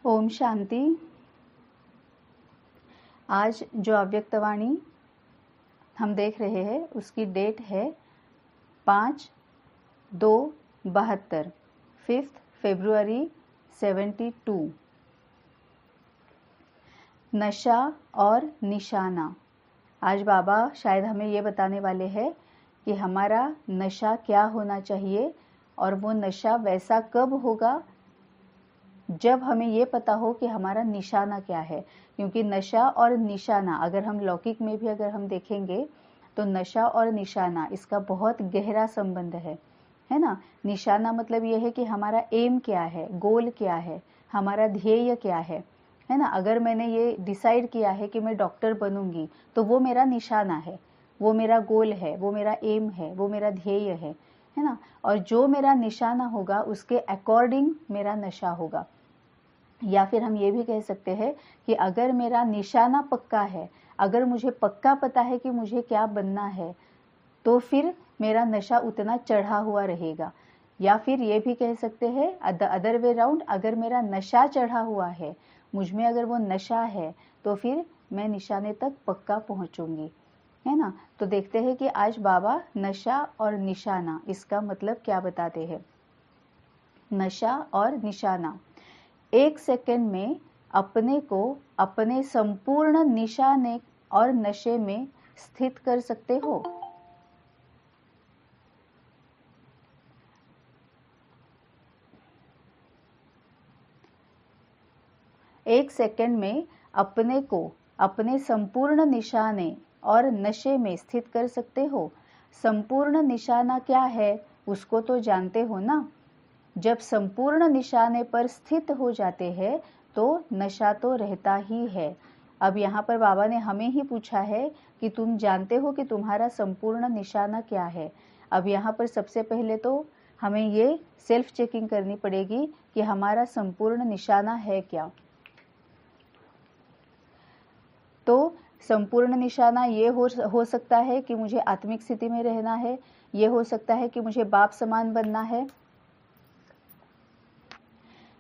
ओम शांति। आज जो अव्यक्तवाणी हम देख रहे हैं उसकी डेट है 5/2/72, 5 फरवरी 72। नशा और निशाना। आज बाबा शायद हमें ये बताने वाले हैं कि हमारा नशा क्या होना चाहिए और वो नशा वैसा कब होगा जब हमें ये पता हो कि हमारा निशाना क्या है। क्योंकि नशा और निशाना, अगर हम लौकिक में भी अगर हम देखेंगे तो नशा और निशाना इसका बहुत गहरा संबंध है ना। निशाना मतलब ये है कि हमारा एम क्या है, गोल क्या है, हमारा ध्येय क्या है ना। अगर मैंने ये डिसाइड किया है कि मैं डॉक्टर बनूंगी तो वो मेरा निशाना है, वो मेरा गोल है, वो मेरा एम है, वो मेरा ध्येय है ना। और जो मेरा निशाना होगा उसके अकॉर्डिंग मेरा नशा होगा। या फिर हम ये भी कह सकते हैं कि अगर मेरा निशाना पक्का है, अगर मुझे पक्का पता है कि मुझे क्या बनना है, तो फिर मेरा नशा उतना चढ़ा हुआ रहेगा। या फिर ये भी कह सकते हैं अदर वे राउंड, अगर मेरा नशा चढ़ा हुआ है, मुझ में अगर वो नशा है, तो फिर मैं निशाने तक पक्का पहुंचूंगी, है ना। तो देखते हैं कि आज बाबा नशा और निशाना इसका मतलब क्या बताते हैं। नशा और निशाना। 1 सेकंड में अपने को अपने संपूर्ण निशाने और नशे में स्थित कर सकते हो। एक सेकंड में अपने को अपने संपूर्ण निशाने और नशे में स्थित कर सकते हो। संपूर्ण निशाना क्या है उसको तो जानते हो ना। जब संपूर्ण निशाने पर स्थित हो जाते हैं तो नशा तो रहता ही है। अब यहाँ पर बाबा ने हमें ही पूछा है कि तुम जानते हो कि तुम्हारा संपूर्ण निशाना क्या है। अब यहाँ पर सबसे पहले तो हमें ये सेल्फ चेकिंग करनी पड़ेगी कि हमारा संपूर्ण निशाना है क्या। तो संपूर्ण निशाना ये हो सकता है कि मुझे आत्मिक स्थिति में रहना है, ये हो सकता है कि मुझे बाप समान बनना है,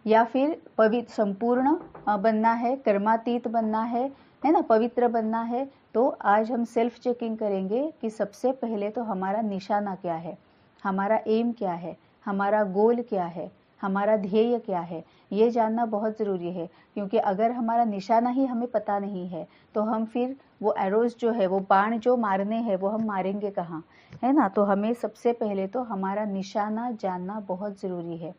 या फिर पवित्र संपूर्ण बनना है, कर्मातीत बनना है ना, पवित्र बनना है। तो आज हम सेल्फ चेकिंग करेंगे कि सबसे पहले तो हमारा निशाना क्या है, हमारा एम क्या है, हमारा गोल क्या है, हमारा ध्येय क्या है, ये जानना बहुत ज़रूरी है। क्योंकि अगर हमारा निशाना ही हमें पता नहीं है तो हम फिर वो एरोज जो है, वो बाण जो मारने हैं, वो हम मारेंगे कहाँ, है ना। तो हमें सबसे पहले तो हमारा निशाना जानना बहुत ज़रूरी है।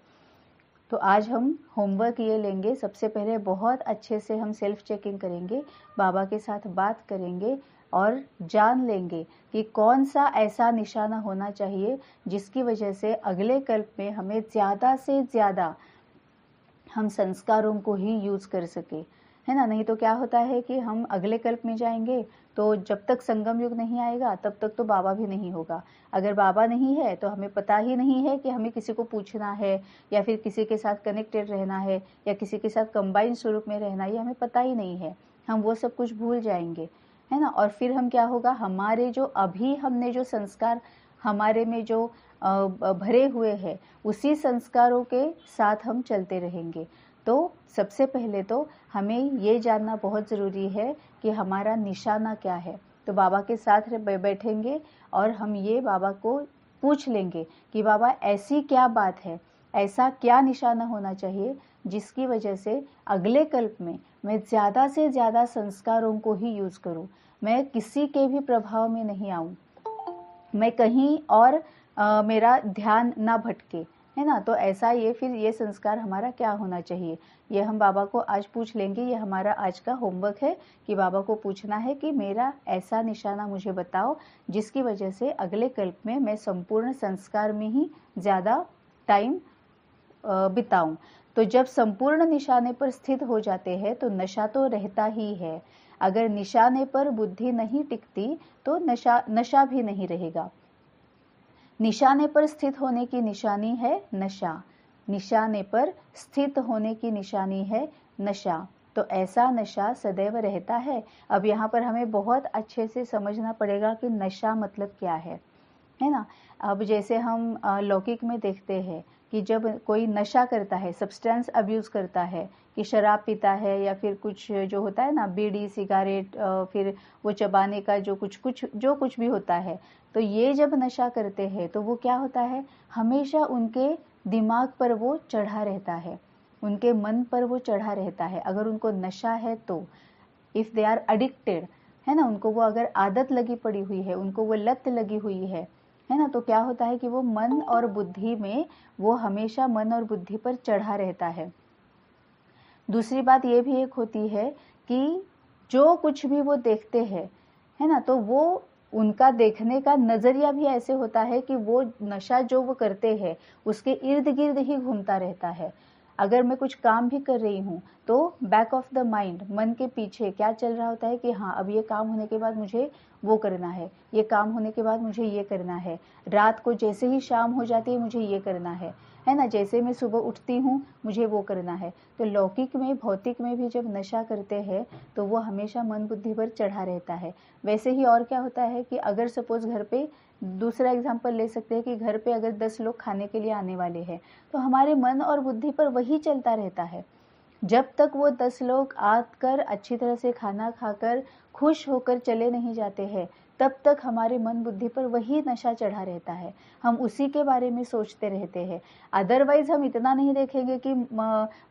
तो आज हम होमवर्क ये लेंगे, सबसे पहले बहुत अच्छे से हम सेल्फ चेकिंग करेंगे, बाबा के साथ बात करेंगे और जान लेंगे कि कौन सा ऐसा निशाना होना चाहिए जिसकी वजह से अगले कल्प में हमें ज़्यादा से ज़्यादा हम संस्कारों को ही यूज़ कर सके, है ना। नहीं तो क्या होता है कि हम अगले कल्प में जाएंगे तो जब तक संगम युग नहीं आएगा तब तक तो बाबा भी नहीं होगा। अगर बाबा नहीं है तो हमें पता ही नहीं है कि हमें किसी को पूछना है या फिर किसी के साथ कनेक्टेड रहना है या किसी के साथ कंबाइन स्वरूप में रहना है, ये हमें पता ही नहीं है। हम वो सब कुछ भूल जाएंगे, है ना। और फिर हम क्या होगा, हमारे जो अभी हमने जो संस्कार हमारे में जो भरे हुए हैं उसी संस्कारों के साथ हम चलते रहेंगे। तो सबसे पहले तो हमें ये जानना बहुत ज़रूरी है कि हमारा निशाना क्या है। तो बाबा के साथ बैठेंगे और हम ये बाबा को पूछ लेंगे कि बाबा ऐसी क्या बात है, ऐसा क्या निशाना होना चाहिए जिसकी वजह से अगले कल्प में मैं ज़्यादा से ज़्यादा संस्कारों को ही यूज़ करूँ, मैं किसी के भी प्रभाव में नहीं आऊँ, मैं कहीं और मेरा ध्यान ना भटके, है ना। तो ऐसा ये फिर ये संस्कार हमारा क्या होना चाहिए, ये हम बाबा को आज पूछ लेंगे। ये हमारा आज का होमवर्क है कि बाबा को पूछना है कि मेरा ऐसा निशाना मुझे बताओ जिसकी वजह से अगले कल्प में मैं संपूर्ण संस्कार में ही ज़्यादा टाइम बिताऊं। तो जब संपूर्ण निशाने पर स्थित हो जाते हैं तो नशा तो रहता ही है। अगर निशाने पर बुद्धि नहीं टिकती तो नशा भी नहीं रहेगा। निशाने पर स्थित होने की निशानी है नशा, निशाने पर स्थित होने की निशानी है नशा। तो ऐसा नशा सदैव रहता है। अब यहाँ पर हमें बहुत अच्छे से समझना पड़ेगा कि नशा मतलब क्या है ना। अब जैसे हम लौकिक में देखते हैं कि जब कोई नशा करता है, सब्सटेंस अब्यूज़ करता है, कि शराब पीता है या फिर कुछ जो होता है ना, बीड़ी सिगारेट, फिर वो चबाने का जो कुछ भी होता है, तो ये जब नशा करते हैं तो वो क्या होता है, हमेशा उनके दिमाग पर वो चढ़ा रहता है, उनके मन पर वो चढ़ा रहता है। अगर उनको नशा है तो इफ़ दे आर एडिक्टेड, है ना, उनको वो अगर आदत लगी पड़ी हुई है, उनको वो लत लगी हुई है ना, तो क्या होता है कि वो मन और बुद्धि में, वो हमेशा मन और बुद्धि पर चढ़ा रहता है। दूसरी बात ये भी एक होती है कि जो कुछ भी वो देखते हैं, है ना, तो वो उनका देखने का नज़रिया भी ऐसे होता है कि वो नशा जो वो करते हैं उसके इर्द गिर्द ही घूमता रहता है। अगर मैं कुछ काम भी कर रही हूँ तो बैक ऑफ द माइंड, मन के पीछे क्या चल रहा होता है कि हाँ, अब ये काम होने के बाद मुझे वो करना है, ये काम होने के बाद मुझे ये करना है, रात को जैसे ही शाम हो जाती है मुझे ये करना है ना, जैसे मैं सुबह उठती हूँ मुझे वो करना है। तो लौकिक में, भौतिक में भी जब नशा करते हैं तो वो हमेशा मन बुद्धि पर चढ़ा रहता है। वैसे ही और क्या होता है कि अगर सपोज घर पे, दूसरा एग्जांपल ले सकते हैं कि घर पे अगर 10 लोग खाने के लिए आने वाले हैं तो हमारे मन और बुद्धि पर वही चलता रहता है। जब तक वो 10 लोग आकर अच्छी तरह से खाना खाकर खुश होकर चले नहीं जाते हैं, तब तक हमारे मन बुद्धि पर वही नशा चढ़ा रहता है, हम उसी के बारे में सोचते रहते हैं। अदरवाइज हम इतना नहीं देखेंगे कि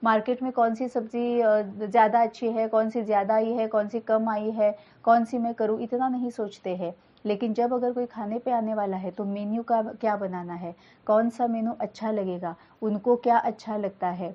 मार्केट में कौन सी सब्जी ज़्यादा अच्छी है, कौन सी ज़्यादा आई है, कौन सी कम आई है, कौन सी मैं करूँ, इतना नहीं सोचते हैं। लेकिन जब अगर कोई खाने पे आने वाला है तो मेन्यू का क्या बनाना है, कौन सा मेनू अच्छा लगेगा, उनको क्या अच्छा लगता है,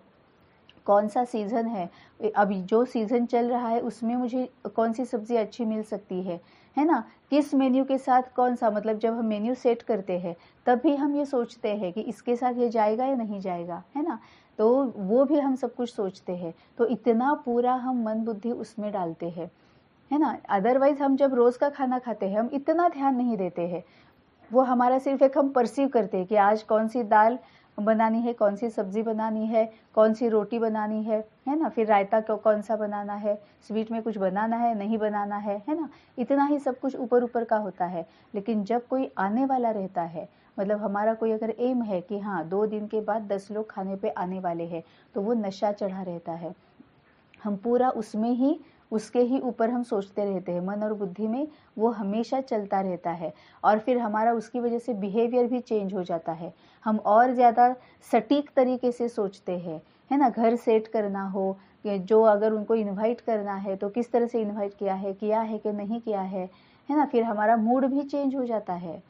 कौन सा सीज़न है, अभी जो सीज़न चल रहा है उसमें मुझे कौन सी सब्ज़ी अच्छी मिल सकती है ना, किस मेन्यू के साथ कौन सा, मतलब जब हम मेन्यू सेट करते हैं तब भी हम ये सोचते हैं कि इसके साथ ये जाएगा या नहीं जाएगा, है ना, तो वो भी हम सब कुछ सोचते हैं। तो इतना पूरा हम मन बुद्धि उसमें डालते हैं, है ना। अदरवाइज हम जब रोज़ का खाना खाते हैं हम इतना ध्यान नहीं देते हैं, वो हमारा सिर्फ एक हम परसीव करते हैं कि आज कौन सी दाल बनानी है, कौन सी सब्जी बनानी है, कौन सी रोटी बनानी है ना, फिर रायता कौन सा बनाना है, स्वीट में कुछ बनाना है नहीं बनाना है ना, इतना ही सब कुछ ऊपर ऊपर का होता है। लेकिन जब कोई आने वाला रहता है, मतलब हमारा कोई अगर एम है कि हाँ 2 दिन के बाद 10 लोग खाने पे आने वाले हैं, तो वो नशा चढ़ा रहता है, हम पूरा उसमें ही, उसके ही ऊपर हम सोचते रहते हैं, मन और बुद्धि में वो हमेशा चलता रहता है। और फिर हमारा उसकी वजह से बिहेवियर भी चेंज हो जाता है, हम और ज़्यादा सटीक तरीके से सोचते हैं, है ना। घर सेट करना हो, जो अगर उनको इनवाइट करना है तो किस तरह से इनवाइट किया है कि नहीं किया है ना। फिर हमारा मूड भी चेंज हो जाता है,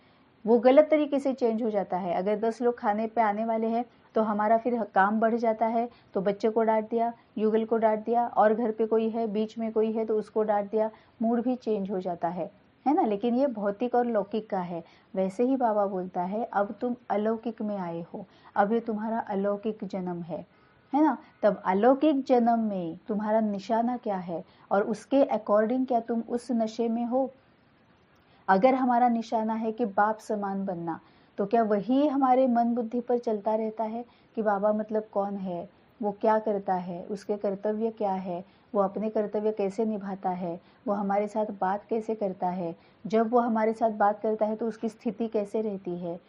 वो गलत तरीके से चेंज हो जाता है। अगर 10 लोग खाने पे आने वाले हैं तो हमारा फिर काम बढ़ जाता है, तो बच्चे को डांट दिया, युगल को डांट दिया, और घर पे कोई है, बीच में कोई है तो उसको डांट दिया, मूड भी चेंज हो जाता है ना। लेकिन ये भौतिक और लौकिक का है। वैसे ही बाबा बोलता है अब तुम अलौकिक में आए हो, अब ये तुम्हारा अलौकिक जन्म है ना। तब अलौकिक जन्म में तुम्हारा निशाना क्या है और उसके अकॉर्डिंग क्या तुम उस नशे में हो। अगर हमारा निशाना है कि बाप समान बनना, तो क्या वही हमारे मन बुद्धि पर चलता रहता है कि बाबा मतलब कौन है, वो क्या करता है, उसके कर्तव्य क्या है, वो अपने कर्तव्य कैसे निभाता है, वो हमारे साथ बात कैसे करता है, जब वो हमारे साथ बात करता है तो उसकी स्थिति कैसे रहती है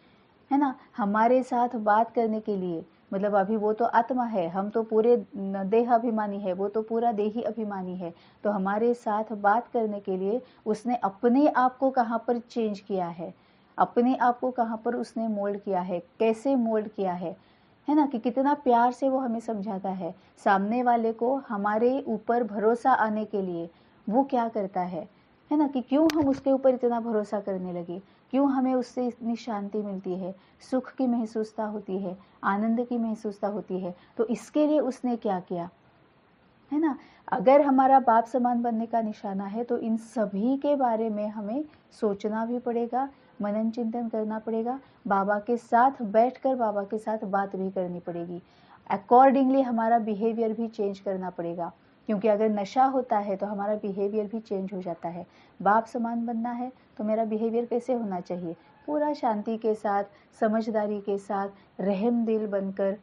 ना। हमारे साथ बात करने के लिए, मतलब अभी वो तो आत्मा है, हम तो पूरे देह अभिमानी है, वो तो पूरा देही अभिमानी है। तो हमारे साथ बात करने के लिए उसने अपने आप को कहाँ पर चेंज किया है, अपने आप को कहाँ पर उसने मोल्ड किया है, कैसे मोल्ड किया है ना, कि कितना प्यार से वो हमें समझाता है। सामने वाले को हमारे ऊपर भरोसा आने के लिए वो क्या करता है ना, कि क्यों हम उसके ऊपर इतना भरोसा करने लगे, क्यों हमें उससे इतनी शांति मिलती है, सुख की महसूसता होती है, आनंद की महसूसता होती है। तो इसके लिए उसने क्या किया, है ना। अगर हमारा बाप समान बनने का निशाना है तो इन सभी के बारे में हमें सोचना भी पड़ेगा, मनन चिंतन करना पड़ेगा, बाबा के साथ बैठकर बाबा के साथ बात भी करनी पड़ेगी, अकॉर्डिंगली हमारा बिहेवियर भी चेंज करना पड़ेगा। क्योंकि अगर नशा होता है तो हमारा बिहेवियर भी चेंज हो जाता है। बाप समान बनना है तो मेरा बिहेवियर कैसे होना चाहिए, पूरा शांति के साथ, समझदारी के साथ, रहम दिल बनकर,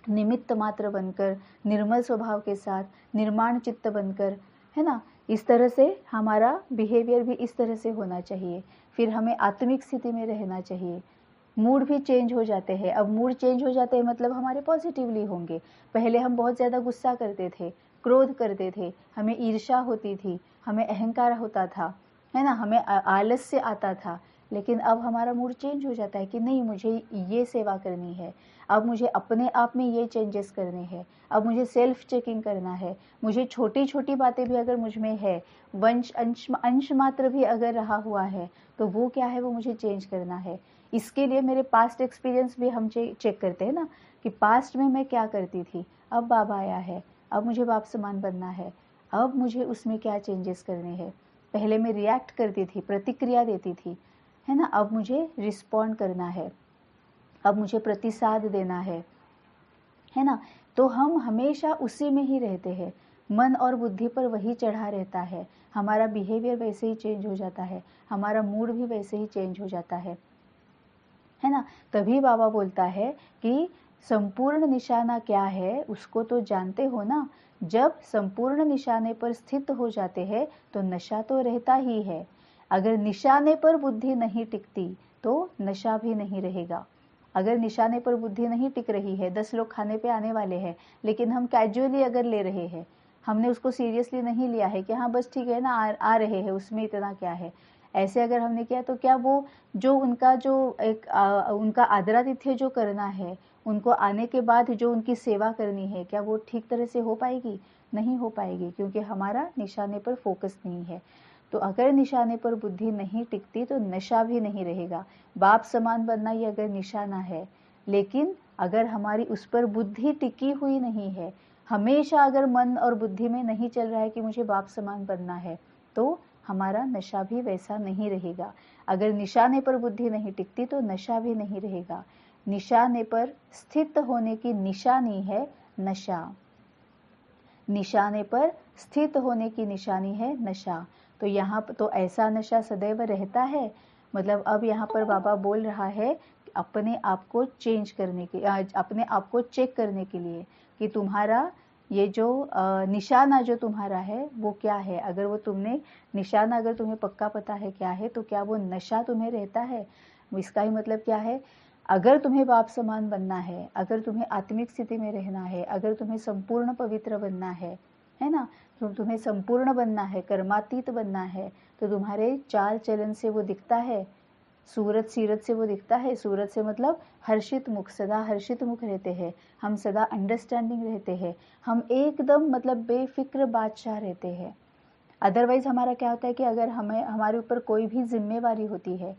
निमित्त मात्र बनकर, निर्मल स्वभाव के साथ, निर्माण चित्त बनकर, है ना। इस तरह से हमारा बिहेवियर भी इस तरह से होना चाहिए। फिर हमें आत्मिक स्थिति में रहना चाहिए, मूड भी चेंज हो जाते हैं। अब मूड चेंज हो जाते हैं मतलब हमारे पॉजिटिवली होंगे। पहले हम बहुत ज़्यादा गुस्सा करते थे, क्रोध करते थे, हमें ईर्ष्या होती थी, हमें अहंकार होता था, है ना, हमें आलस्य आता था। लेकिन अब हमारा मूड चेंज हो जाता है कि नहीं, मुझे ये सेवा करनी है, अब मुझे अपने आप में ये चेंजेस करने हैं, अब मुझे सेल्फ चेकिंग करना है। मुझे छोटी छोटी बातें भी अगर मुझ में है, वंश अंश मात्र भी अगर रहा हुआ है, तो वो क्या है, वो मुझे चेंज करना है। इसके लिए मेरे पास्ट एक्सपीरियंस भी हम चेक करते हैं ना, कि पास्ट में मैं क्या करती थी, अब बाबा आया है, अब मुझे बाप समान बनना है, अब मुझे उसमें क्या चेंजेस करने हैं। पहले मैं रिएक्ट करती थी, प्रतिक्रिया देती थी, है ना, अब मुझे रिस्पॉन्ड करना है, अब मुझे प्रतिसाद देना है ना। तो हम हमेशा उसी में ही रहते हैं, मन और बुद्धि पर वही चढ़ा रहता है, हमारा बिहेवियर वैसे ही चेंज हो जाता है, हमारा मूड भी वैसे ही चेंज हो जाता है ना। तभी बाबा बोलता है कि संपूर्ण निशाना क्या है उसको तो जानते हो ना। जब संपूर्ण निशाने पर स्थित हो जाते हैं तो नशा तो रहता ही है। अगर निशाने पर बुद्धि नहीं टिकती तो नशा भी नहीं रहेगा। अगर निशाने पर बुद्धि नहीं टिक रही है, 10 लोग खाने पे आने वाले हैं, लेकिन हम कैजुअली अगर ले रहे हैं, हमने उसको सीरियसली नहीं लिया है कि हाँ बस ठीक है ना, आ रहे हैं, उसमें इतना क्या है, ऐसे अगर हमने किया तो क्या वो जो उनका जो एक उनका आदरातिथ्य जो करना है, उनको आने के बाद जो उनकी सेवा करनी है, क्या वो ठीक तरह से हो पाएगी? नहीं हो पाएगी, क्योंकि हमारा निशाने पर फोकस नहीं है। तो अगर निशाने पर बुद्धि नहीं टिकती तो नशा भी नहीं रहेगा। बाप समान बनना ये अगर निशाना है, लेकिन अगर हमारी उस पर बुद्धि टिकी हुई नहीं है, हमेशा अगर मन और बुद्धि में नहीं चल रहा है कि मुझे बाप समान बनना है, तो हमारा नशा भी वैसा नहीं रहेगा। अगर निशाने पर बुद्धि नहीं टिकती तो नशा भी नहीं रहेगा। निशाने पर स्थित होने की निशानी है नशा। निशाने पर स्थित होने की निशानी है नशा। तो यहाँ तो ऐसा नशा सदैव रहता है। मतलब अब यहाँ पर बाबा बोल रहा है अपने आप को चेंज करने के, अपने आप को चेक करने के लिए कि तुम्हारा ये जो निशाना जो तुम्हारा है वो क्या है। अगर वो तुमने निशाना अगर तुम्हें पक्का पता है क्या है, तो क्या वो नशा तुम्हें रहता है। इसका ही मतलब क्या है, अगर तुम्हें बाप समान बनना है, अगर तुम्हें आत्मिक स्थिति में रहना है, अगर तुम्हें संपूर्ण पवित्र बनना है ना, तो तुम्हें संपूर्ण बनना है, कर्मातीत बनना है, तो तुम्हारे चाल चलन से वो दिखता है, सूरत सीरत से वो दिखता है। सूरत से मतलब हर्षित मुख, सदा हर्षित मुख रहते हैं हम, सदा अंडरस्टैंडिंग रहते हैं हम, एकदम मतलब बेफिक्र बादशाह रहते हैं। अदरवाइज हमारा क्या होता है कि अगर हमें हमारे ऊपर कोई भी जिम्मेवारी होती है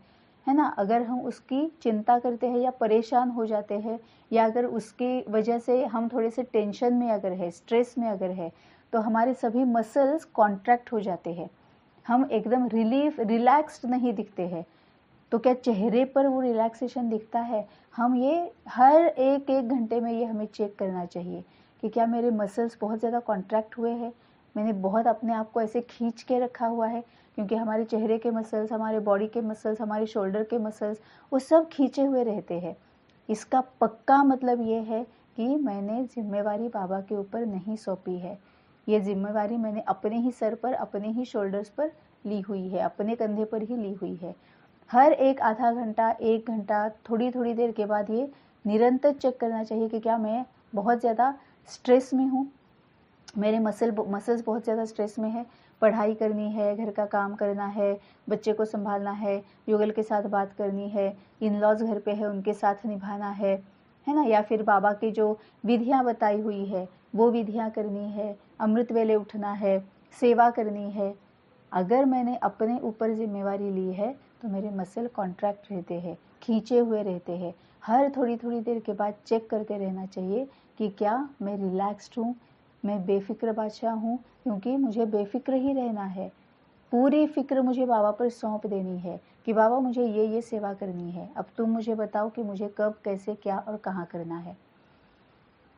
ना, अगर हम उसकी चिंता करते हैं या परेशान हो जाते हैं, या अगर उसकी वजह से हम थोड़े से टेंशन में अगर है, स्ट्रेस में अगर है, तो हमारे सभी मसल्स कॉन्ट्रैक्ट हो जाते हैं, हम एकदम रिलैक्स्ड नहीं दिखते हैं। तो क्या चेहरे पर वो रिलैक्सेशन दिखता है? हम ये हर एक एक घंटे में ये हमें चेक करना चाहिए कि क्या मेरे मसल्स बहुत ज़्यादा कॉन्ट्रैक्ट हुए हैं, मैंने बहुत अपने आप को ऐसे खींच के रखा हुआ है। क्योंकि हमारे चेहरे के मसल्स, हमारे बॉडी के मसल्स, हमारे शोल्डर के मसल्स, वो सब खींचे हुए रहते हैं। इसका पक्का मतलब ये है कि मैंने जिम्मेवारी बाबा के ऊपर नहीं सौंपी है। ये जिम्मेवारी मैंने अपने ही सर पर, अपने ही शोल्डर्स पर ली हुई है, अपने कंधे पर ही ली हुई है। हर एक आधा घंटा, 1 घंटा, थोड़ी थोड़ी देर के बाद ये निरंतर चेक करना चाहिए कि क्या मैं बहुत ज़्यादा स्ट्रेस में हूँ, मेरे मसल्स बहुत ज़्यादा स्ट्रेस में है, पढ़ाई करनी है, घर का काम करना है, बच्चे को संभालना है, युगल के साथ बात करनी है, इन लॉज घर पे है उनके साथ निभाना है ना, या फिर बाबा की जो विधियाँ बताई हुई है वो विधियाँ करनी है, अमृत वेले उठना है, सेवा करनी है। अगर मैंने अपने ऊपर जिम्मेवारी ली है तो मेरे मसल कॉन्ट्रैक्ट रहते हैं, खींचे हुए रहते हैं। हर थोड़ी थोड़ी देर के बाद चेक करते रहना चाहिए कि क्या मैं रिलैक्स्ड हूँ, मैं बेफिक्र बादशाह हूँ, क्योंकि मुझे बेफिक्र ही रहना है। पूरी फिक्र मुझे बाबा पर सौंप देनी है कि बाबा मुझे ये सेवा करनी है, अब तुम मुझे बताओ कि मुझे कब, कैसे, क्या और कहाँ करना है।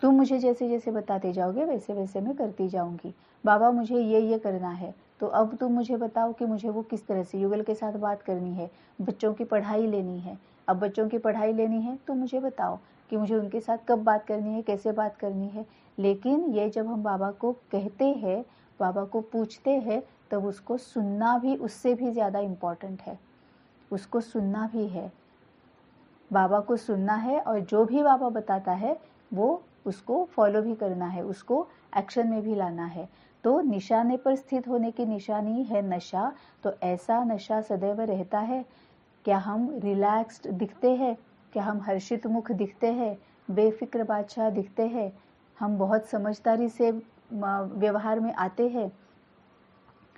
तुम मुझे जैसे जैसे बताते जाओगे वैसे वैसे मैं करती जाऊंगी। बाबा मुझे ये करना है, तो अब तुम मुझे बताओ कि मुझे वो किस तरह से, युगल के साथ बात करनी है, बच्चों की पढ़ाई लेनी है। अब बच्चों की पढ़ाई लेनी है तो मुझे बताओ कि मुझे उनके साथ कब बात करनी है, कैसे बात करनी है। लेकिन ये जब हम बाबा को कहते हैं, बाबा को पूछते हैं, तब उसको सुनना भी उससे भी ज़्यादा इम्पॉर्टेंट है, उसको सुनना भी है। बाबा को सुनना है और जो भी बाबा बताता है वो उसको फॉलो भी करना है, उसको एक्शन में भी लाना है। तो निशाने पर स्थित होने की निशानी है नशा। तो ऐसा नशा सदैव रहता है। क्या हम रिलैक्स्ड दिखते हैं? क्या हम हर्षित मुख दिखते हैं? बेफिक्र बादशाह दिखते हैं? हम बहुत समझदारी से व्यवहार में आते हैं?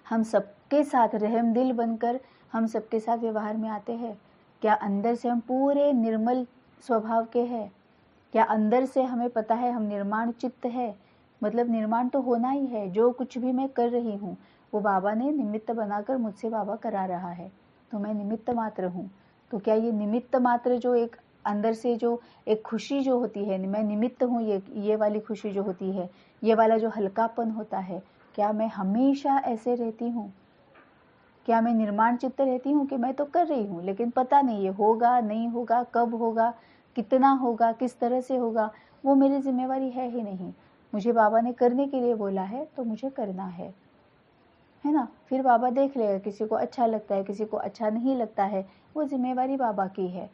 हम सबके साथ रहमदिल बनकर हम सबके साथ व्यवहार में आते हैं? क्या अंदर से हम पूरे निर्मल स्वभाव के हैं? क्या अंदर से हमें पता है हम निर्माण चित्त है? मतलब निर्माण तो होना ही है। जो कुछ भी मैं कर रही हूँ वो बाबा ने निमित्त बनाकर मुझसे बाबा करा रहा है, तो मैं निमित्त मात्र हूँ। तो क्या ये निमित्त मात्र जो एक अंदर से जो एक खुशी जो होती है, मैं निमित्त हूँ, ये वाली खुशी जो होती है, ये वाला जो हल्कापन होता है, क्या मैं हमेशा ऐसे रहती हूँ? क्या मैं निर्माण चित्त रहती हूँ कि मैं तो कर रही हूँ लेकिन पता नहीं ये होगा नहीं होगा, कब होगा, कितना होगा, किस तरह से होगा, वो मेरी जिम्मेवारी है ही नहीं। मुझे बाबा ने करने के लिए बोला है तो मुझे करना है ना। फिर बाबा देख लेगा, किसी को अच्छा लगता है, किसी को अच्छा नहीं लगता है, वो जिम्मेवारी बाबा की है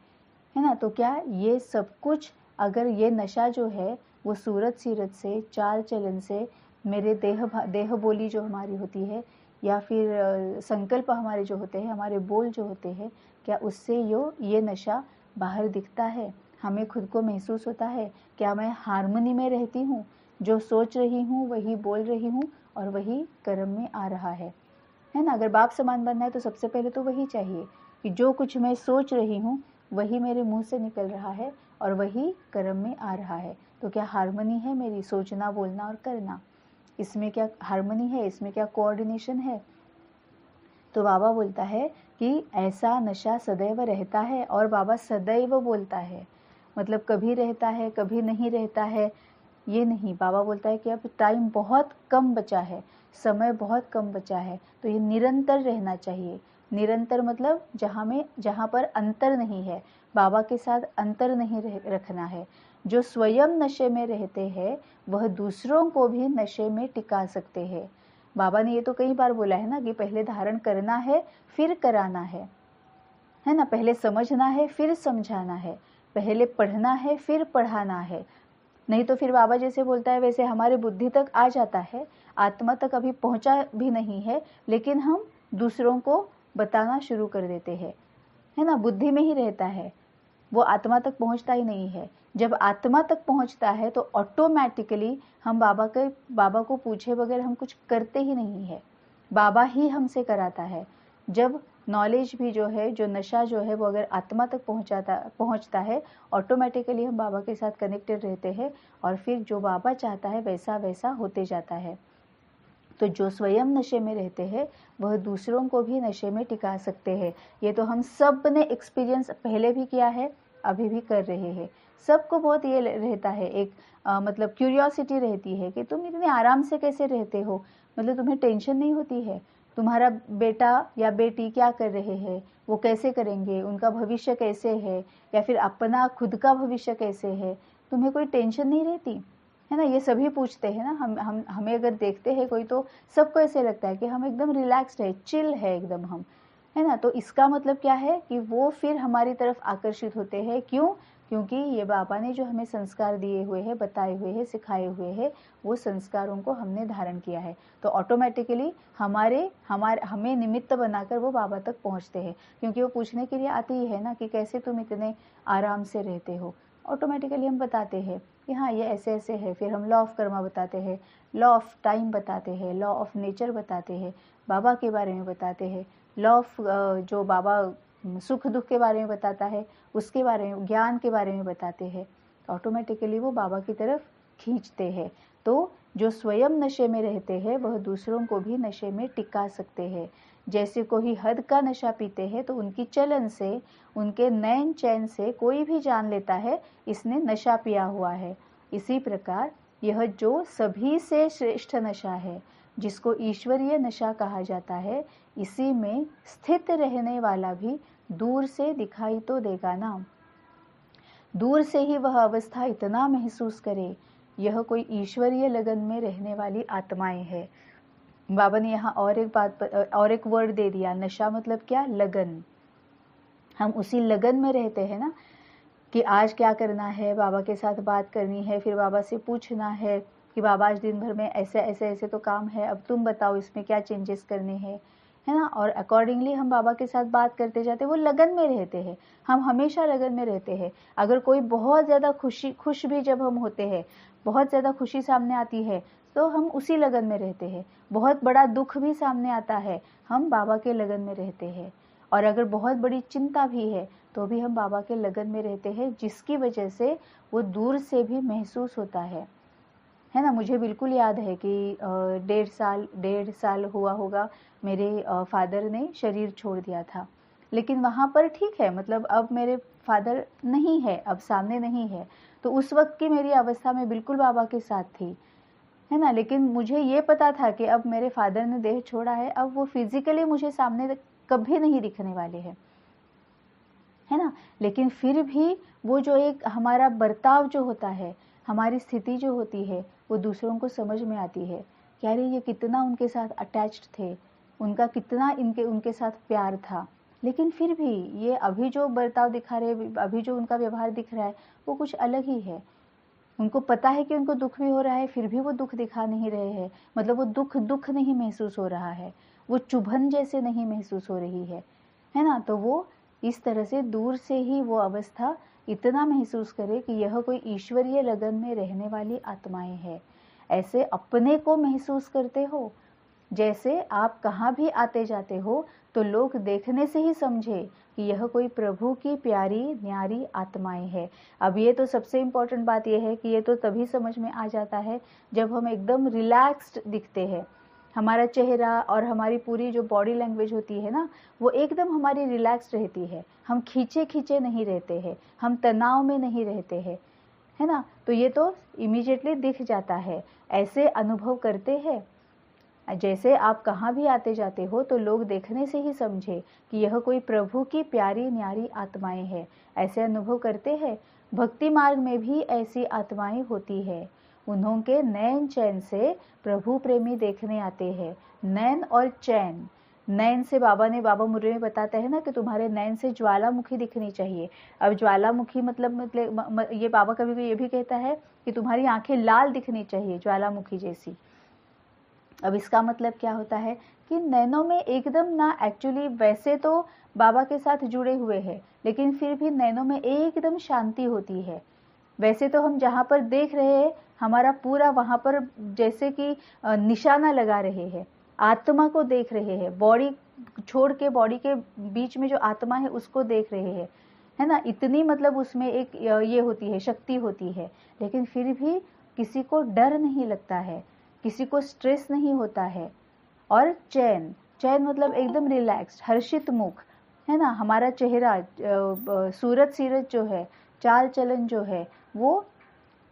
ना। तो क्या ये सब कुछ, अगर ये नशा जो है वो सूरत सीरत से, चाल चलन से, मेरे देह बोली जो हमारी होती है, या फिर संकल्प हमारे जो होते हैं, हमारे बोल जो होते हैं, क्या उससे ये नशा बाहर दिखता है? हमें खुद को महसूस होता है? क्या मैं हार्मनी में रहती हूँ? जो सोच रही हूँ वही बोल रही हूँ और वही कर्म में आ रहा है ना। अगर बाप समान बनना है तो सबसे पहले तो वही चाहिए कि जो कुछ मैं सोच रही हूँ वही मेरे मुंह से निकल रहा है और वही कर्म में आ रहा है। तो क्या हार्मनी है मेरी सोचना, बोलना और करना? इसमें क्या हार्मनी है? इसमें क्या कोऑर्डिनेशन है? तो बाबा बोलता है कि ऐसा नशा सदैव रहता है। और बाबा सदैव बोलता है, मतलब कभी रहता है कभी नहीं रहता है ये नहीं। बाबा बोलता है कि अब टाइम बहुत कम बचा है, समय बहुत कम बचा है, तो ये निरंतर रहना चाहिए। निरंतर मतलब जहाँ पर अंतर नहीं है, बाबा के साथ अंतर नहीं रखना है। जो स्वयं नशे में रहते हैं वह दूसरों को भी नशे में टिका सकते हैं। बाबा ने ये तो कई बार बोला है ना कि पहले धारण करना है फिर कराना है ना। पहले समझना है फिर समझाना है, पहले पढ़ना है फिर पढ़ाना है। नहीं तो फिर बाबा जैसे बोलता है वैसे हमारे बुद्धि तक आ जाता है, आत्मा तक अभी पहुंचा भी नहीं है, लेकिन हम दूसरों को बताना शुरू कर देते हैं, है ना। बुद्धि में ही रहता है, वो आत्मा तक पहुंचता ही नहीं है। जब आत्मा तक पहुंचता है तो ऑटोमेटिकली हम बाबा को पूछे बगैर हम कुछ करते ही नहीं है, बाबा ही हमसे कराता है। जब नॉलेज भी जो है, जो नशा जो है वो अगर आत्मा तक पहुंचता है, ऑटोमेटिकली हम बाबा के साथ कनेक्टेड रहते हैं और फिर जो बाबा चाहता है वैसा वैसा होते जाता है। तो जो स्वयं नशे में रहते हैं वह दूसरों को भी नशे में टिका सकते हैं। ये तो हम सब ने एक्सपीरियंस पहले भी किया है, अभी भी कर रहे हैं। सबको बहुत ये रहता है, एक मतलब क्यूरियोसिटी रहती है कि तुम इतने आराम से कैसे रहते हो, मतलब तुम्हें टेंशन नहीं होती है, तुम्हारा बेटा या बेटी क्या कर रहे हैं, वो कैसे करेंगे, उनका भविष्य कैसे है, या फिर अपना खुद का भविष्य कैसे है, तुम्हें कोई टेंशन नहीं रहती है ना। ये सभी पूछते हैं ना, हम हमें अगर देखते हैं कोई तो सबको ऐसे लगता है कि हम एकदम रिलैक्स्ड है, चिल है एकदम हम, है ना। तो इसका मतलब क्या है कि वो फिर हमारी तरफ आकर्षित होते हैं। क्यों? क्योंकि ये बाबा ने जो हमें संस्कार दिए हुए हैं, बताए हुए हैं, सिखाए हुए हैं, वो संस्कारों को हमने धारण किया है। तो ऑटोमेटिकली हमें निमित्त बनाकर वो बाबा तक पहुंचते हैं, क्योंकि वो पूछने के लिए आती ही है ना कि कैसे तुम इतने आराम से रहते हो। ऑटोमेटिकली हम बताते हैं कि हाँ ये ऐसे ऐसे है। फिर हम लॉ ऑफ कर्मा बताते हैं, लॉ ऑफ टाइम बताते हैं, लॉ ऑफ नेचर बताते हैं, बाबा के बारे में बताते हैं, लॉ ऑफ जो बाबा सुख दुख के बारे में बताता है उसके बारे में, ज्ञान के बारे में बताते हैं। ऑटोमेटिकली वो बाबा की तरफ खींचते हैं। तो जो स्वयं नशे में रहते हैं वह दूसरों को भी नशे में टिका सकते हैं। जैसे कोई हद का नशा पीते हैं तो उनकी चलन से, उनके नैन चैन से कोई भी जान लेता है इसने नशा पिया हुआ है। इसी प्रकार यह जो सभी से श्रेष्ठ नशा है, जिसको ईश्वरीय नशा कहा जाता है, इसी में स्थित रहने वाला भी दूर से दिखाई तो देगा ना। दूर से ही वह अवस्था इतना महसूस करे, यह कोई ईश्वरीय लगन में रहने वाली आत्माएं है। बाबा ने यहाँ और एक वर्ड दे दिया, नशा मतलब क्या? लगन। हम उसी लगन में रहते हैं ना कि आज क्या करना है, बाबा के साथ बात करनी है, फिर बाबा से पूछना है कि बाबा आज दिन भर में ऐसे ऐसे ऐसे तो काम है, अब तुम बताओ इसमें क्या चेंजेस करने हैं, है ना। और अकॉर्डिंगली हम बाबा के साथ बात करते जाते, वो लगन में रहते हैं, हम हमेशा लगन में रहते हैं। अगर कोई बहुत ज़्यादा खुश भी जब हम होते हैं, बहुत ज़्यादा खुशी सामने आती है तो हम उसी लगन में रहते हैं। बहुत बड़ा दुख भी सामने आता है, हम बाबा के लगन में रहते हैं। और अगर बहुत बड़ी चिंता भी है तो भी हम बाबा के लगन में रहते हैं, जिसकी वजह से वो दूर से भी महसूस होता है ना। मुझे बिल्कुल याद है कि 1.5 साल हुआ होगा, मेरे फादर ने शरीर छोड़ दिया था। लेकिन वहाँ पर ठीक है, मतलब अब मेरे फादर नहीं है, अब सामने नहीं है, तो उस वक्त की मेरी अवस्था में बिल्कुल बाबा के साथ थी, है ना। लेकिन मुझे ये पता था कि अब मेरे फादर ने देह छोड़ा है, अब वो फिजिकली मुझे सामने कभी नहीं दिखने वाले हैं, है ना। लेकिन फिर भी वो जो एक हमारा बर्ताव जो होता है, हमारी स्थिति जो होती है, वो दूसरों को समझ में आती है कि अरे ये कितना उनके साथ अटैच्ड थे, उनका कितना उनके साथ प्यार था। लेकिन फिर भी ये अभी जो बर्ताव दिखा रहे, अभी जो उनका व्यवहार दिख रहा है, वो कुछ अलग ही है। उनको पता है कि उनको दुख भी हो रहा है, फिर भी वो दुख दिखा नहीं रहे हैं। मतलब वो दुख नहीं महसूस हो रहा है, वो चुभन जैसे नहीं महसूस हो रही है ना। तो वो इस तरह से दूर से ही वो अवस्था इतना महसूस करे कि यह कोई ईश्वरीय लगन में रहने वाली आत्माएं हैं। ऐसे अपने को महसूस करते हो, जैसे आप कहाँ भी आते जाते हो तो लोग देखने से ही समझे कि यह कोई प्रभु की प्यारी न्यारी आत्माएं है। अब ये तो सबसे इम्पोर्टेंट बात यह है कि ये तो तभी समझ में आ जाता है जब हम एकदम रिलैक्स्ड दिखते हैं। हमारा चेहरा और हमारी पूरी जो बॉडी लैंग्वेज होती है ना, वो एकदम हमारी रिलैक्स्ड रहती है। हम खींचे खींचे नहीं रहते हैं, हम तनाव में नहीं रहते हैं, है ना। तो ये तो इमीडिएटली दिख जाता है। ऐसे अनुभव करते हैं, जैसे आप कहाँ भी आते जाते हो तो लोग देखने से ही समझे कि यह कोई प्रभु की प्यारी न्यारी आत्माएं हैं। ऐसे अनुभव करते हैं। भक्ति मार्ग में भी ऐसी आत्माएं होती है। उन्हों के नैन चैन से प्रभु प्रेमी देखने आते हैं। नैन और चैन, नैन से बाबा मुर्रे में बताते हैं ना कि तुम्हारे नैन से ज्वालामुखी दिखनी चाहिए। अब ज्वालामुखी मतलब ये बाबा कभी भी ये भी कहता है कि तुम्हारी आंखें लाल दिखनी चाहिए, ज्वालामुखी जैसी। अब इसका मतलब क्या होता है कि नैनों में एकदम ना, एक्चुअली वैसे तो बाबा के साथ जुड़े हुए हैं, लेकिन फिर भी नैनों में एकदम शांति होती है। वैसे तो हम जहाँ पर देख रहे हैं, हमारा पूरा वहाँ पर जैसे कि निशाना लगा रहे हैं, आत्मा को देख रहे हैं, बॉडी छोड़ के बॉडी के बीच में जो आत्मा है उसको देख रहे हैं, है ना। इतनी मतलब उसमें एक ये होती है, शक्ति होती है। लेकिन फिर भी किसी को डर नहीं लगता है, किसी को स्ट्रेस नहीं होता है। और चैन, चैन मतलब एकदम रिलैक्स्ड, हर्षित मुख, है ना। हमारा चेहरा, सूरत सीरत जो है, चाल चलन जो है, वो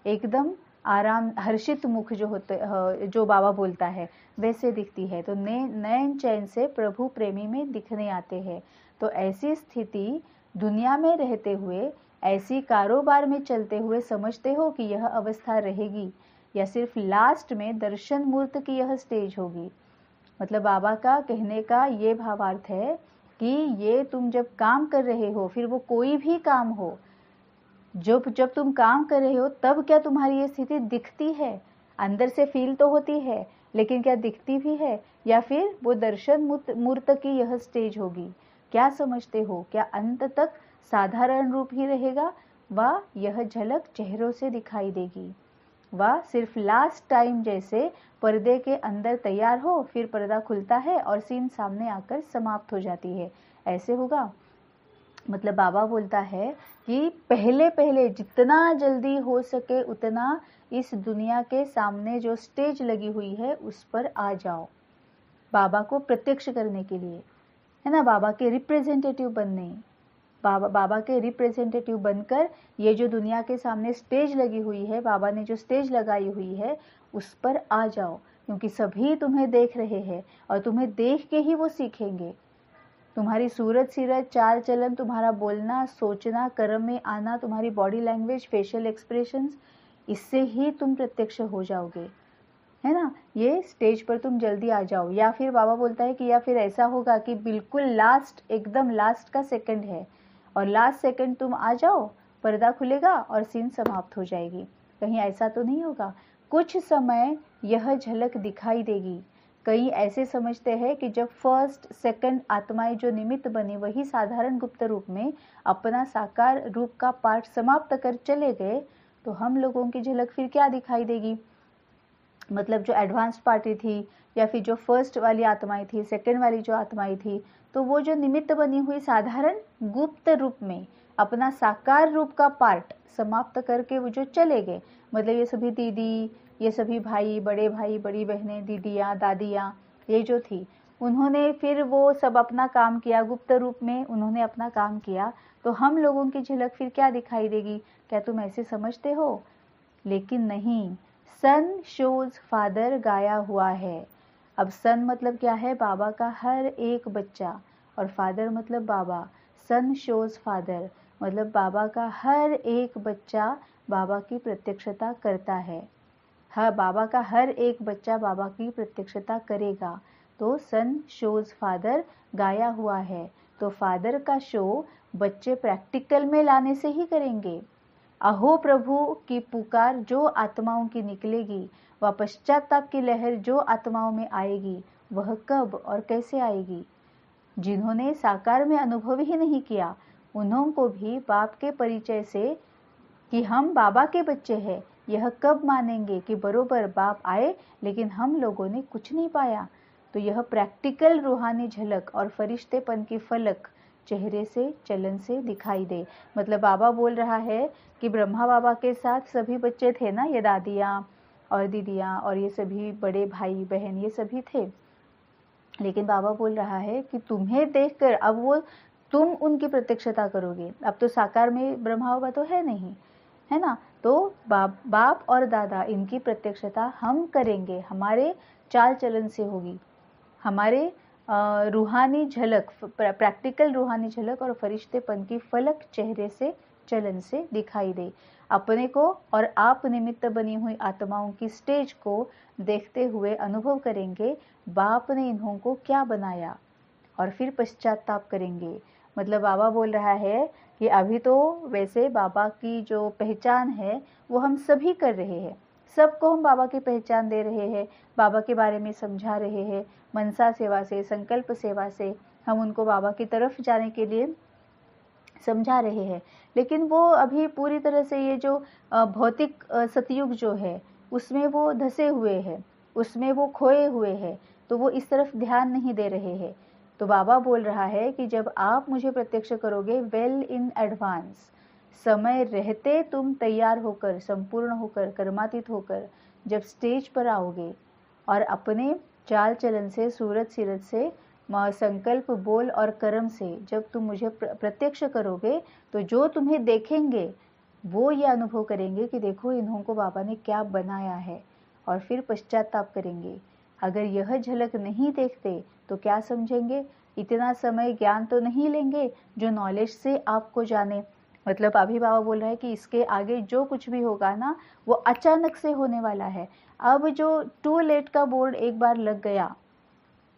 एकदम आराम, हर्षित मुख जो होते, जो बाबा बोलता है वैसे दिखती है। तो नैन चैन से प्रभु प्रेमी में दिखने आते हैं। तो ऐसी स्थिति दुनिया में रहते हुए, ऐसी कारोबार में चलते हुए समझते हो कि यह अवस्था रहेगी, या सिर्फ लास्ट में दर्शन मूर्त की यह स्टेज होगी। मतलब बाबा का कहने का ये भावार्थ है कि ये तुम जब काम कर रहे हो, फिर वो कोई भी काम हो, जब तुम काम कर रहे हो तब क्या तुम्हारी ये स्थिति दिखती है? अंदर से फील तो होती है, लेकिन क्या दिखती भी है? या फिर वो दर्शन मूर्त की यह स्टेज होगी? क्या समझते हो? क्या अंत तक साधारण रूप ही रहेगा, व यह झलक चेहरों से दिखाई देगी, व सिर्फ लास्ट टाइम जैसे पर्दे के अंदर तैयार हो, फिर पर्दा खुलता है और सीन सामने आकर समाप्त हो जाती है, ऐसे होगा? मतलब बाबा बोलता है कि पहले पहले जितना जल्दी हो सके उतना इस दुनिया के सामने जो स्टेज लगी हुई है उस पर आ जाओ, बाबा को प्रत्यक्ष करने के लिए, है ना। बाबा के रिप्रेजेंटेटिव बनने, बाबा के रिप्रेजेंटेटिव बनकर ये जो दुनिया के सामने स्टेज लगी हुई है, बाबा ने जो स्टेज लगाई हुई है, उस पर आ जाओ। क्योंकि सभी तुम्हें देख रहे हैं और तुम्हें देख के ही वो सीखेंगे। तुम्हारी सूरत सीरत, चाल चलन, तुम्हारा बोलना, सोचना, कर्म में आना, तुम्हारी बॉडी लैंग्वेज, फेशियल एक्सप्रेशंस, इससे ही तुम प्रत्यक्ष हो जाओगे, है ना। ये स्टेज पर तुम जल्दी आ जाओ। या फिर बाबा बोलता है कि या फिर ऐसा होगा कि बिल्कुल लास्ट, एकदम लास्ट का सेकंड है और लास्ट सेकंड तुम आ जाओ, पर्दा खुलेगा और सीन समाप्त हो जाएगी। कहीं ऐसा तो नहीं होगा। कुछ समय यह झलक दिखाई देगी। कई ऐसे समझते हैं कि जब फर्स्ट सेकंड आत्माएं जो निमित्त बनी वही साधारण गुप्त रूप में अपना साकार रूप का पाठ समाप्त कर चले गए, तो हम लोगों की झलक फिर क्या दिखाई देगी? मतलब जो एडवांस्ड पार्टी थी या फिर जो फर्स्ट वाली आत्माएं थी, सेकंड वाली जो आत्माएं थी, तो वो जो निमित्त बनी हुई साधारण गुप्त रूप में अपना साकार रूप का पार्ट समाप्त करके वो जो चले गए, मतलब ये सभी दीदी, ये सभी भाई, बड़ी बहनें, दीदियाँ, दादियाँ, ये जो थी, उन्होंने फिर वो सब अपना काम किया, गुप्त रूप में उन्होंने अपना काम किया। तो हम लोगों की झलक फिर क्या दिखाई देगी? क्या तुम ऐसे समझते हो? लेकिन नहीं, सन शोज फादर गाया हुआ है। अब सन मतलब क्या है? बाबा का हर एक बच्चा, और फादर मतलब बाबा। सन शोज फादर मतलब बाबा का हर एक बच्चा बाबा की प्रत्यक्षता करता है। हाँ, बाबा का हर एक बच्चा बाबा की प्रत्यक्षता करेगा। तो सन शोज फादर गाया हुआ है। तो फादर का शो बच्चे प्रैक्टिकल में लाने से ही करेंगे। अहो प्रभु की पुकार जो आत्माओं की निकलेगी, वह पश्चाताप की लहर जो आत्माओं में आएगी, वह कब और कैसे आएगी? जिन्होंने साकार में अनुभव ही नहीं किया, उन्हों को भी बाप के परिचय से कि हम बाबा के बच्चे हैं, यह कब मानेंगे कि बरोबर बाप आए लेकिन हम लोगों ने कुछ नहीं पाया? तो यह प्रैक्टिकल रूहानी झलक और फरिश्तेपन की फलक चेहरे से, चलन से दिखाई दे। मतलब बाबा बोल रहा है कि ब्रह्मा बाबा के साथ सभी बच्चे थे ना, ये दादियाँ और दीदियाँ और ये सभी बड़े भाई बहन, ये सभी थे। लेकिन बाबा बोल रहा है कि तुम्हें देखकर अब वो तुम उनकी प्रत्यक्षता करोगे। अब तो साकार में ब्रह्मा बाबा तो है नहीं, है ना? तो बाप और दादा इनकी प्रत्यक्षता हम करेंगे, हमारे चाल चलन से होगी, हमारे रूहानी झलक, प्रैक्टिकल रूहानी झलक और फरिश्तेपन की फलक चेहरे से, चलन से दिखाई दे। अपने को और आप निमित्त बनी हुई आत्माओं की स्टेज को देखते हुए अनुभव करेंगे बाप ने इन्हों को क्या बनाया, और फिर पश्चाताप करेंगे। मतलब बाबा बोल रहा है कि अभी तो वैसे बाबा की जो पहचान है वो हम सभी कर रहे हैं, सबको हम बाबा की पहचान दे रहे हैं, बाबा के बारे में समझा रहे हैं, मनसा सेवा से, संकल्प सेवा से हम उनको बाबा की तरफ जाने के लिए समझा रहे हैं। लेकिन वो अभी पूरी तरह से ये जो भौतिक सतयुग जो है उसमें वो धसे हुए हैं, उसमें वो खोए हुए हैं, तो वो इस तरफ ध्यान नहीं दे रहे हैं। तो बाबा बोल रहा है कि जब आप मुझे प्रत्यक्ष करोगे वेल इन एडवांस, समय रहते तुम तैयार होकर, संपूर्ण होकर, कर्मातीत होकर जब स्टेज पर आओगे और अपने चाल चलन से, सूरत सीरत से, संकल्प, बोल और कर्म से जब तुम मुझे प्रत्यक्ष करोगे, तो जो तुम्हें देखेंगे वो ये अनुभव करेंगे कि देखो इन्हों को बाबा ने क्या बनाया है, और फिर पश्चाताप करेंगे। अगर यह झलक नहीं देखते तो क्या समझेंगे? इतना समय ज्ञान तो नहीं लेंगे जो नॉलेज से आपको जाने। मतलब अभी बाबा बोल रहा है कि इसके आगे जो कुछ भी होगा ना वो अचानक से होने वाला है। अब जो टू लेट का बोर्ड एक बार लग गया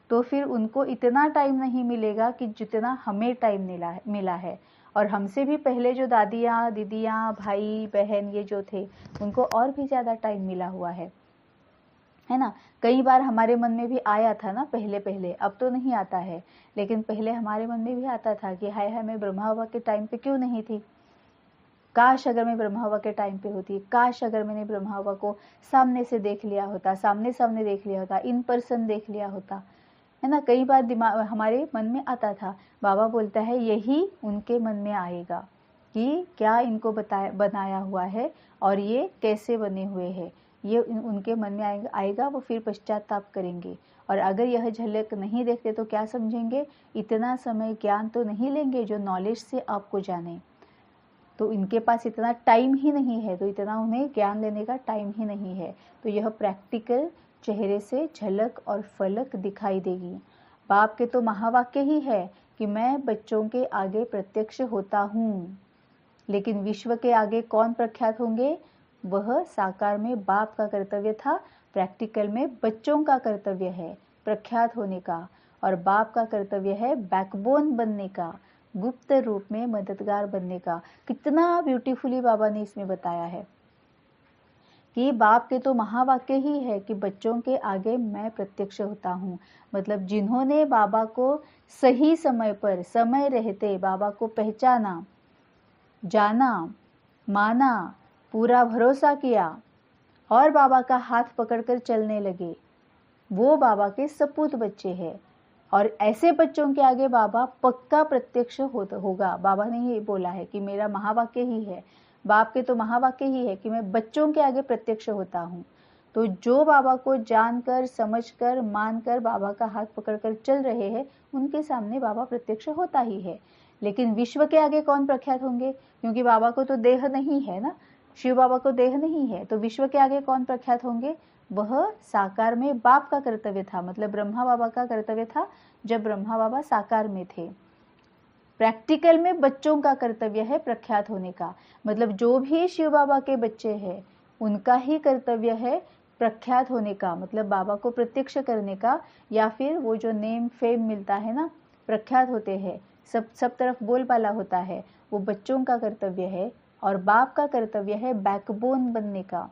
तो फिर उनको इतना टाइम नहीं मिलेगा कि जितना हमें टाइम मिला है। और हमसे भी पहले जो दादियाँ, दीदियाँ, भाई बहन ये जो थे उनको और भी ज़्यादा टाइम मिला हुआ है ना? कई बार हमारे मन में भी आया था ना पहले, अब तो नहीं आता है, लेकिन पहले हमारे मन में भी आता था कि हाय हाय मैं ब्रह्मा बाबा के टाइम पे क्यों नहीं थी, काश अगर मैं ब्रह्मा बाबा के टाइम पे होती, काश अगर मैंने ब्रह्मा बाबा को सामने से देख लिया होता, सामने सामने देख लिया होता, इन पर्सन देख लिया होता, है ना? कई बार दिमाग हमारे मन में आता था। बाबा बोलता है यही उनके मन में आएगा कि क्या इनको बनाया हुआ है और ये कैसे बने हुए हैं, ये उनके मन में आएगा, वो फिर पश्चाताप करेंगे। और अगर यह झलक नहीं देखते तो क्या समझेंगे? इतना समय ज्ञान तो नहीं लेंगे जो नॉलेज से आपको जाने, तो इनके पास इतना टाइम ही नहीं है, तो इतना उन्हें ज्ञान लेने का टाइम ही नहीं है। तो यह प्रैक्टिकल चेहरे से झलक और फलक दिखाई देगी। बाप के तो महावाक्य ही है कि मैं बच्चों के आगे प्रत्यक्ष होता हूँ, लेकिन विश्व के आगे कौन प्रख्यात होंगे? वह साकार में बाप का कर्तव्य था, प्रैक्टिकल में बच्चों का कर्तव्य है प्रख्यात होने का, और बाप का कर्तव्य है बैकबोन बनने का, गुप्त रूप में मददगार बनने का। कितना ब्यूटीफुली बाबा ने इसमें बताया है कि बाप के तो महावाक्य ही है कि बच्चों के आगे मैं प्रत्यक्ष होता हूँ। मतलब जिन्होंने बाबा को सही समय पर, समय रहते बाबा को पहचाना, जाना, माना, पूरा भरोसा किया और बाबा का हाथ पकड़कर चलने लगे, वो बाबा के सपूत बच्चे हैं। और ऐसे बच्चों के आगे बाबा पक्का प्रत्यक्ष होगा। बाबा ने ये बोला है कि मेरा महावाक्य ही है, बाप के तो महावाक्य ही है कि मैं बच्चों के आगे प्रत्यक्ष होता हूँ। तो जो बाबा को जानकर, समझकर, मानकर बाबा का हाथ पकड़कर चल रहे हैं, उनके सामने बाबा प्रत्यक्ष होता ही है। लेकिन विश्व के आगे कौन प्रख्यात होंगे? क्योंकि बाबा को तो देह नहीं है ना, शिव बाबा को देह नहीं है, तो विश्व के आगे कौन प्रख्यात होंगे? वह साकार में बाप का कर्तव्य था, मतलब ब्रह्मा बाबा का कर्तव्य था जब ब्रह्मा बाबा साकार में थे। प्रैक्टिकल में बच्चों का कर्तव्य है प्रख्यात होने का। मतलब जो भी शिव बाबा के बच्चे हैं उनका ही कर्तव्य है प्रख्यात होने का, मतलब बाबा को प्रत्यक्ष करने का, या फिर वो जो नेम फेम मिलता है ना, प्रख्यात होते हैं, सब तरफ बोलबाला होता है, वो बच्चों का कर्तव्य है। और बाप का कर्तव्य है बैकबोन बनने का।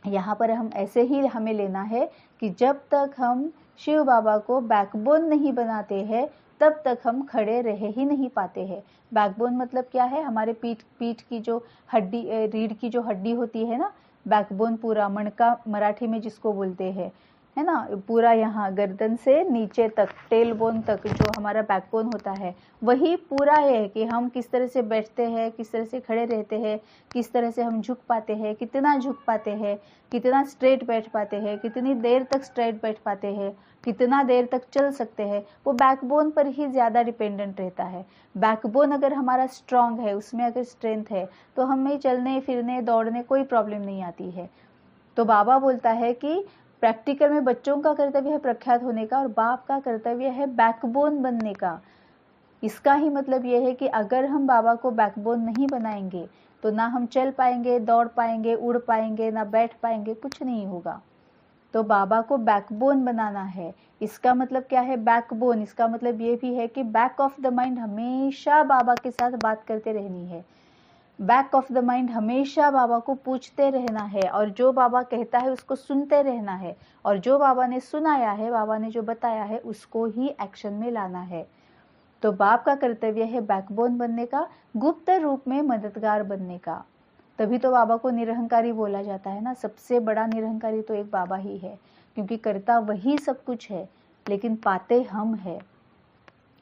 यहाँ पर हम ऐसे ही हमें लेना है कि जब तक हम शिव बाबा को बैकबोन नहीं बनाते हैं तब तक हम खड़े रह ही नहीं पाते हैं। बैकबोन मतलब क्या है? हमारे पीठ की जो हड्डी, रीढ़ की जो हड्डी होती है ना, बैकबोन पूरा मणका मराठी में जिसको बोलते हैं, है ना, पूरा यहाँ गर्दन से नीचे तक, टेल बोन तक जो हमारा बैकबोन होता है, वही पूरा है कि हम किस तरह से बैठते हैं, किस तरह से खड़े रहते हैं, किस तरह से हम झुक पाते हैं, कितना झुक पाते हैं, कितना स्ट्रेट बैठ पाते हैं, कितनी देर तक स्ट्रेट बैठ पाते हैं, कितना देर तक चल सकते हैं, वो बैकबोन पर ही ज़्यादा डिपेंडेंट रहता है। बैकबोन अगर हमारा स्ट्रांग है, उसमें अगर स्ट्रेंथ है, तो हमें चलने फिरने दौड़ने कोई प्रॉब्लम नहीं आती है। तो बाबा बोलता है कि प्रैक्टिकल में बच्चों का कर्तव्य है प्रख्यात होने का और बाप का कर्तव्य है बैकबोन बनने का। इसका ही मतलब यह है कि अगर हम बाबा को बैकबोन नहीं बनाएंगे तो ना हम चल पाएंगे, दौड़ पाएंगे, उड़ पाएंगे, ना बैठ पाएंगे, कुछ नहीं होगा। तो बाबा को बैकबोन बनाना है। इसका मतलब क्या है बैकबोन? इसका मतलब ये भी है कि बैक ऑफ द माइंड हमेशा बाबा के साथ बात करते रहनी है। बैक ऑफ द माइंड हमेशा बाबा को पूछते रहना है और जो बाबा कहता है उसको सुनते रहना है, और जो बाबा ने सुनाया है, बाबा ने जो बताया है, उसको ही एक्शन में लाना है। तो बाप का कर्तव्य है बैकबोन बनने का, गुप्त रूप में मददगार बनने का। तभी तो बाबा को निरहंकारी बोला जाता है ना। सबसे बड़ा निरहंकारी तो एक बाबा ही है, क्योंकि करता वही सब कुछ है लेकिन पाते हम है।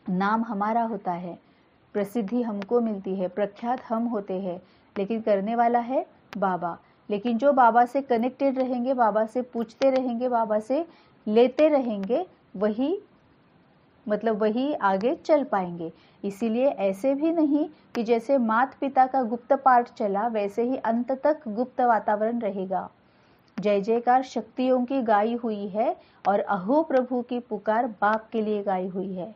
नाम हमारा होता है, प्रसिद्धि हमको मिलती है, प्रख्यात हम होते हैं, लेकिन करने वाला है बाबा। लेकिन जो बाबा से कनेक्टेड रहेंगे, बाबा से पूछते रहेंगे, बाबा से लेते रहेंगे, वही आगे चल पाएंगे। इसीलिए ऐसे भी नहीं कि जैसे माता पिता का गुप्त पाठ चला वैसे ही अंत तक गुप्त वातावरण रहेगा। जय जयकार शक्तियों की गाई हुई है और अहो प्रभु की पुकार बाप के लिए गाई हुई है।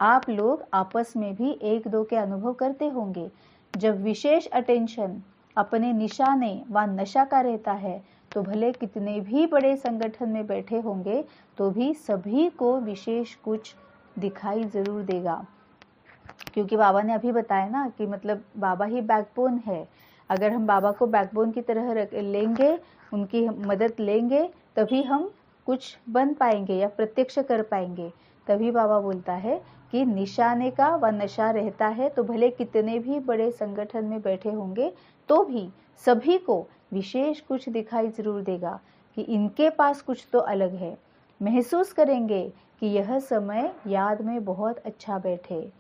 आप लोग आपस में भी एक दो के अनुभव करते होंगे। जब विशेष अटेंशन अपने निशाने व नशा का रहता है तो भले कितने भी बड़े संगठन में बैठे होंगे तो भी सभी को विशेष कुछ दिखाई जरूर देगा। क्योंकि बाबा ने अभी बताया ना कि मतलब बाबा ही बैकबोन है। अगर हम बाबा को बैकबोन की तरह लेंगे, उनकी मदद लेंगे, तभी हम कुछ बन पाएंगे या प्रत्यक्ष कर पाएंगे। तभी बाबा बोलता है कि निशाने का व नशा रहता है तो भले कितने भी बड़े संगठन में बैठे होंगे तो भी सभी को विशेष कुछ दिखाई जरूर देगा कि इनके पास कुछ तो अलग है। महसूस करेंगे कि यह समय याद में बहुत अच्छा बैठे,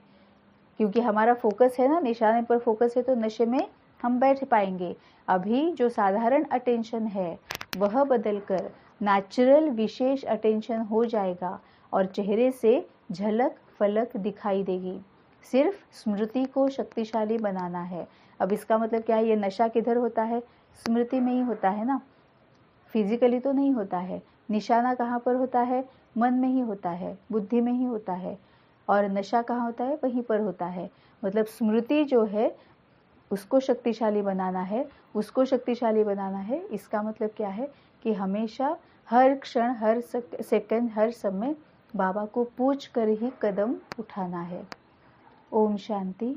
क्योंकि हमारा फोकस है ना, निशाने पर फोकस है, तो नशे में हम बैठ पाएंगे। अभी जो साधारण अटेंशन है वह बदलकर नेचुरल विशेष अटेंशन हो जाएगा और चेहरे से झलक फलक दिखाई देगी। सिर्फ स्मृति को शक्तिशाली बनाना है। अब इसका मतलब क्या है? ये नशा किधर होता है? स्मृति में ही होता है ना, फिजिकली तो नहीं होता है। निशाना कहाँ पर होता है? मन में ही होता है, बुद्धि में ही होता है। और नशा कहाँ होता है? वहीं पर होता है। मतलब स्मृति जो है उसको शक्तिशाली बनाना है, उसको शक्तिशाली बनाना है। इसका मतलब क्या है कि हमेशा, हर क्षण, हर सेकंड, हर समय बाबा को पूछ कर ही कदम उठाना है। ओम शांति।